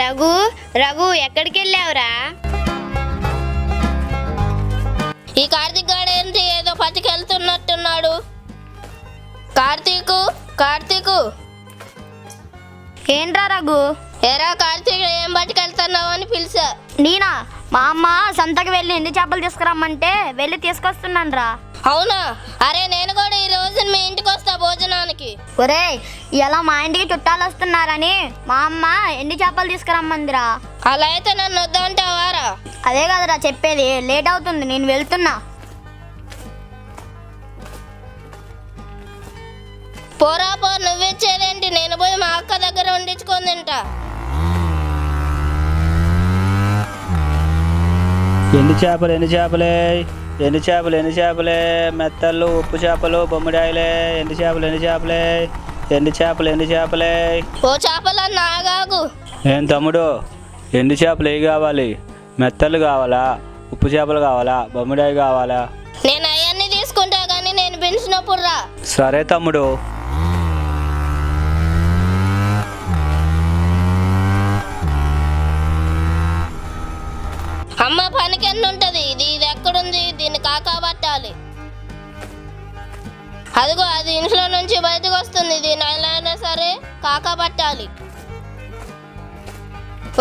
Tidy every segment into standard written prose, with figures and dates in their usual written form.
రఘు రఘు ఎక్కడికి వెళ్ళావురా? ఈ కార్తీక్ గాడు ఏంటి ఏదో పట్టుకెళ్తున్నట్టున్నాడు. కార్తీకు ఏంట్రా రఘు? ఎరా కార్తీక్ ఏం పట్టుకెళ్తున్నావు అని పిలిచా. నేనా? మా అమ్మ సంతకి వెళ్ళి ఎండి చేపలు తీసుకురమ్మంటే వెళ్ళి తీసుకొస్తున్నాను రా. అవునా? అరే నేను కూడా ఈ రోజు మీ ఇంటికి వస్తా భోజనానికి. ఒరేయ్, ఇలా మా ఇంటికి చుట్టాలు వస్తున్నారని మా అమ్మ ఎండి చేపలు తీసుకురమ్మందిరా. అలా అయితే నన్ను వద్దంటావారా? అదే కదరా చెప్పేది, లేట్ అవుతుంది, నేను వెళ్తున్నా. పోరా పో, నువ్విచ్చేదేంటి? నేను పోయి మా అక్క దగ్గర వండించుకొని తింటా. ఎండు చేపలే మెత్తళ్ళు, ఉప్పు చేపలు, బొమ్మిడాయలే, ఎండు చేపలే. ఓ చేపలన్న ఆగాగు. ఏం తమ్ముడు, ఎండు చేపలు ఏ కావాలి? మెత్తళ్ళు కావాలా, ఉప్పు చేపలు కావాలా, బొమ్మిడాయ కావాలా? నేను అవన్నీ తీసుకుంటా కానీ నేను పిలిచినప్పుడు రా. సరే తమ్ముడు. అమ్మ పనికి ఎన్ని ఉంటది? ఇది ఎక్కడుంది? దీన్ని కాకాబట్టాలి. అదిగో అది ఇంట్లో నుంచి బయటకు వస్తుంది. దీన్ని ఎలా అయినా సరే కాకాబట్టాలి.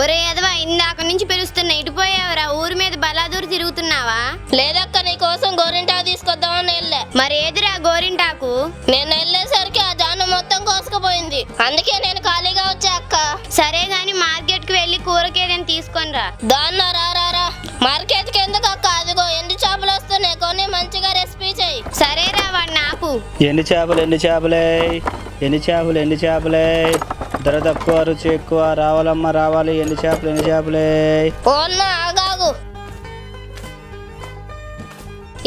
ఒరే అదవా, ఇందాక నుంచి పిలుస్తున్నా, ఇటుపోయావురా? ఊరి మీద బలాదూరు తిరుగుతున్నావా? లేదక్క, నీ కోసం గోరింటాకు తీసుకొద్దామని వెళ్ళా. మరి ఏదిరా గోరింటాకు? నేను వెళ్ళేసరికి ఆ జాను మొత్తం కోసుకుపోయింది. అందుకే నేను ఖాళీగా వచ్చా అక్క. సరే గాని మార్కెట్ కి వెళ్ళి కూరకేదని తీసుకొని రా. దాన్న రారా. మార్కెట్ కి ఎందుకు అక్క? అదిగో ఎండు చేపలు వస్తున్నాయి, కొన్ని మంచిగా రెసిపీ చెయ్యి. సరేరా, వాడు నాకు. ఎండు చేపలే ధర తక్కువ, రుచి ఎక్కువ. రావాలమ్మా రావాలి, ఎండు చేపలే. ఓన్న ఆగాగు.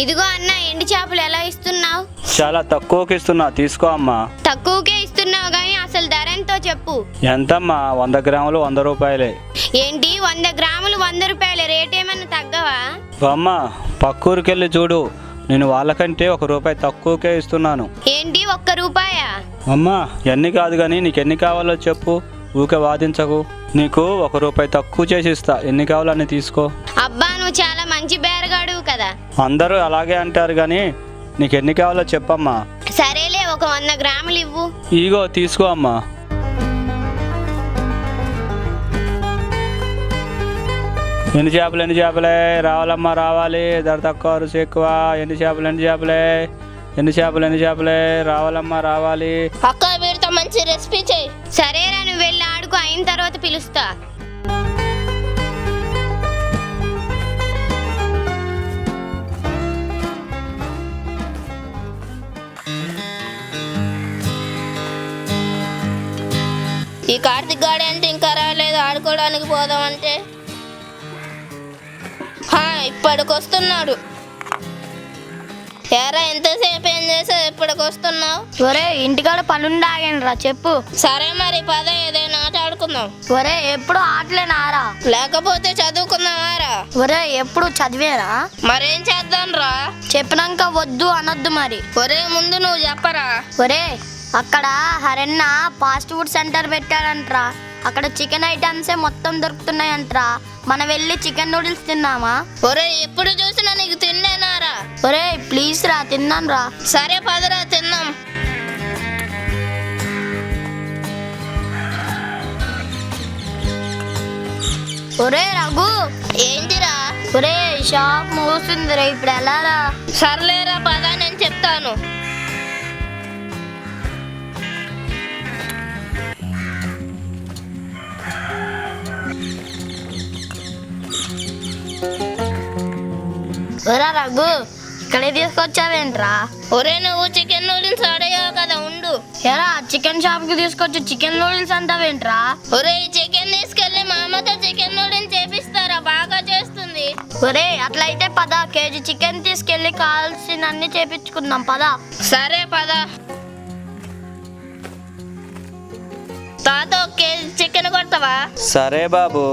ఇదిగో అన్న, ఎండు చేపలు ఎలా ఇస్తున్నావు? చాలా తక్కువకి ఇస్తున్నా, తీసుకో అమ్మా. తక్కువకే ఇస్తున్నావు గానీ అసలు ధర ఎంతో చెప్పు. ఎంతమ్మా? 100 గ్రాములు 100 రూపాయలే. ఏంటి 100 గ్రాములు 100 రూపాయలు? రేట్ ఏమన్నా తగ్గవా? అమ్మా, పక్కూరికెళ్ళి చూడు, నేను వాళ్ళకంటే 1 రూపాయి తక్కువకే ఇస్తున్నాను. ఏంటి 1 రూపాయా? అమ్మా, ఎన్ని కాదు కానీ నీకు ఎన్ని కావాలో చెప్పు, ఊకే వాదించకు. నీకు 1 రూపాయి తక్కువ చేసి ఇస్తా, ఎన్ని కావాలో అన్ని తీసుకో. అబ్బా, నువ్వు చాలా మంచి బేరగాడు కదా. అందరూ అలాగే అంటారు కానీ నీకు ఎన్ని కావాలో చెప్పమ్మా. సరేలే, ఒక 100 గ్రాములు ఇవ్వు. ఇగో తీసుకో అమ్మా. ఎండు చేపలే రావాలమ్మా రావాలి, ధర తక్కువ, రుచి ఎక్కువ. ఎండు చేపలే రావాలమ్మా రావాలి. అక్క వీరితో మంచి రెసిపీ చెయ్యి. సరేరా, నువ్వు వెళ్ళి ఆడుకో, అయిన తర్వాత పిలుస్తా. ఈ కార్తీక్ గాడు అంటే ఇంకా రాలేదు, ఆడుకోవడానికి పోదామంటే. ఇప్పటికి వస్తున్నాడు. ఎరా ఎంతసేపు ఏం చేసావు? ఇప్పటికి వస్తున్నావు? ఒరే, ఇంటికాడ పనుండాగండి రా, చెప్పు. సరే మరి పద, ఏదైనా ఆట ఆడుకుందాం. ఒరే, ఎప్పుడు ఆటలేనారా? లేకపోతే చదువుకుందామారా? ఒరే, ఎప్పుడు చదివేరా? మరేం చేద్దాం రా? చెప్పినాక వద్దు అనొద్దు మరి. ఒరే ముందు నువ్వు చెప్పరా. ఒరే, అక్కడ హరన్న ఫాస్ట్ ఫుడ్ సెంటర్ పెట్టాడంట్రా. అక్కడ చికెన్ ఐటమ్సే మొత్తం దొరుకుతున్నాయంట్రా. మనం వెళ్ళి చికెన్ నూడిల్స్ తిన్నామా? ఒరే, ఎప్పుడు చూసినా నీకు తిన్నానారా? ఒరే ప్లీజ్ రా, తిన్నాను రా. సరే పదరా, తిన్నాం. ఒరే రఘు. ఏంటిరా? ఒరే, షాప్ మూసిందిరా, ఇప్పుడు ఎలారా? సర్లేరా పద, నేను చెప్తాను. ఒరే రఘు, ఇక్కడే తీసుకొచ్చావేంట్రా? ఒరే నువ్వు చికెన్ నూడిల్స్ అడిగావు కదా, ఉండు. ఎరా, చికెన్ షాప్ కి తీసుకొచ్చి చికెన్ నూడిల్స్ అంటావేంట్రా? ఒరే, ఈ చికెన్ తీసుకెళ్లి మా అమ్మతో చికెన్ నూడిల్స్ చేపిస్తారా? బాగా చేస్తుంది. ఒరే, అట్లయితే పద, కేజీ చికెన్ తీసుకెళ్లి కావాల్సినన్ని చేపించుకుందాం, పద. సరే పద. తాత 1 కేజీ చికెన్ కొడతావా? సరే బాబు.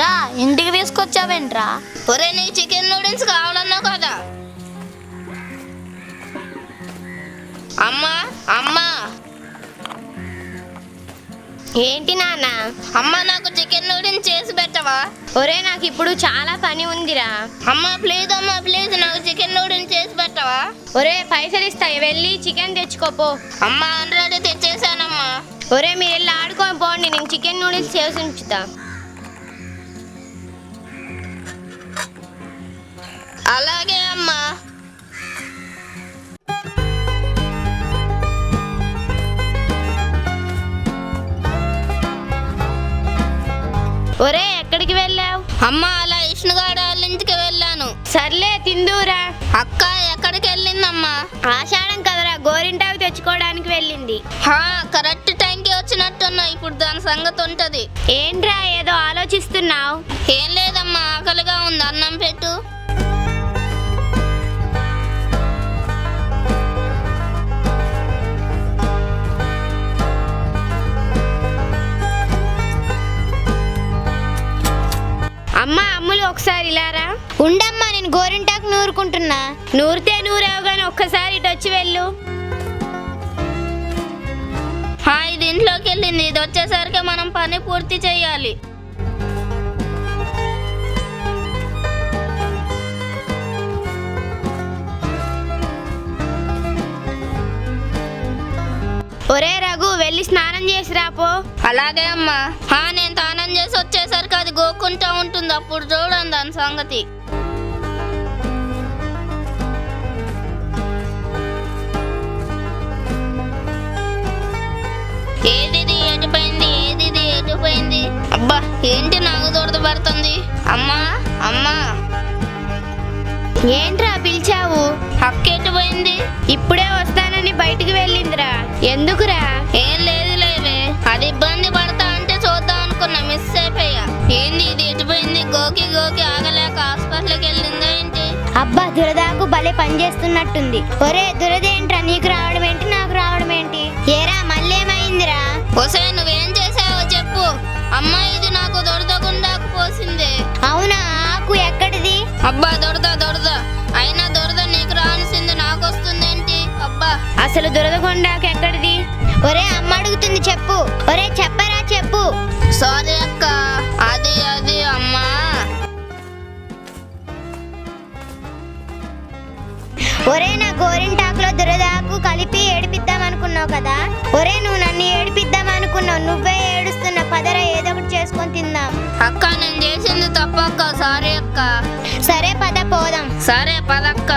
రా, ఇంటికి తీసుకొచ్చి ఏంట్రా? ఒరే నీకు చికెన్ నూడిల్స్ కావాలన్నావు కదా. అమ్మా అమ్మా ఏంటి నాన్న? అమ్మా నాకు చికెన్ నూడిల్స్ చేసి పెట్టవా? ఒరే నాకు ఇప్పుడు చాలా పని ఉందిరా. అమ్మా ప్లీజ్ నాకు చికెన్ నూడిల్స్ చేసి పెట్టవా? ఒరే పైసలు ఇస్తాయి, వెళ్ళి చికెన్ తెచ్చుకోపో. అమ్మా ఆల్రెడీ తెచ్చేసానమ్మా. ఒరే మీరు వెళ్ళి ఆడుకొని పోండి, నేను చికెన్ నూడిల్స్ చేసి ఉంచుతా. అలాగే అమ్మా. ఒరే ఎక్కడికి వెళ్ళావు? అమ్మా అలా విష్ణుగాడు వాళ్ళ ఇంటికి వెళ్ళాను. సర్లే తిందురా. అక్క ఎక్కడికి వెళ్ళిందమ్మా? ఆషాఢం కదరా, గోరింటాకు తెచ్చుకోవడానికి వెళ్ళింది. కరెక్ట్ టైంకి వచ్చినట్టున్నా. ఇప్పుడు దాని సంగతి ఉంటది. ఏంట్రా ఏదో ఆలోచిస్తున్నావు? ఏం లేదమ్మా, ఆకలిగా ఉంది, అన్నం పెట్టు. అమ్మా అమ్ములు ఒకసారి ఇలారా. ఉండమ్మా నేను గోరింటాకు నూరుకుంటున్నా. నూరితే నూరావు గాని ఒక్కసారి ఇటు వచ్చి వెళ్ళు. ఇది ఇంట్లోకి వెళ్ళింది. ఇది వచ్చేసరికి మనం పని పూర్తి చేయాలి. ఒరే రఘు వెళ్ళి స్నానం చేసి రాపో. అలాగే అమ్మా. నేను స్నానం చేసి వచ్చేసరికి అది గోక్కుంటా ఉంటుంది. అప్పుడు చూడండి దాని సంగతి. ఏదిది ఎటుపోయింది? అబ్బా ఏంటి నాకు దొరదపడుతుంది. అమ్మా అమ్మా ఏంట్రా పిలిచావు? అక్క ఎటుపోయింది? ఇప్పుడే వస్తానని బయటికి వెళ్ళిందిరా. ఎందుకురా? ఏం లేదు లేవే, అది ఇబ్బంది పడతా అంటే చూద్దాం అనుకున్నా, మిస్ అయిపోయా. ఏంది ఇది ఎటుపోయింది? గోకి ఆగలేక హాస్పిటల్కి వెళ్ళిందా ఏంటి? అబ్బా దురదాకు భలే పని చేస్తున్నట్టుంది. ఒరే దురదేంట్రా, నీకు రావడం ఏంటి నాకు రావడం ఏంటి? ఏరా మళ్ళేమైందిరా? ఒసే నువ్వేం చేసావో చెప్పు. అమ్మా ఇది నాకు దొరదగుండాకు పోసింది. అవునా, ఆకు ఎక్కడిది? అబ్బా దొరద అయినా దొరద నీకు రానిసింది నాకు వస్తుందేంటి? అబ్బా అసలు దురదగొండాకు ఎక్కడిది? ఒరే అమ్మ అడుగుతుంది, చెప్పు. ఒరే చెప్పరా చెప్పు. సారీ అక్క, అది అమ్మా. ఒరే నా గోరింటాకులో దురదాకు కలిపి ఏడిపిద్దాం అనుకున్నావు కదా. ఒరే నువ్వు నన్ను ఏడిపిద్దాం అనుకున్నావు, నువ్వే ఏడుస్తున్నా. పదరా ఏదో ఒకటి చేసుకొని తిందాం. అక్క నేను చేసింది తప్పక్క, సారీ అక్క. సరే పద పోదాం. సరే పదక్క.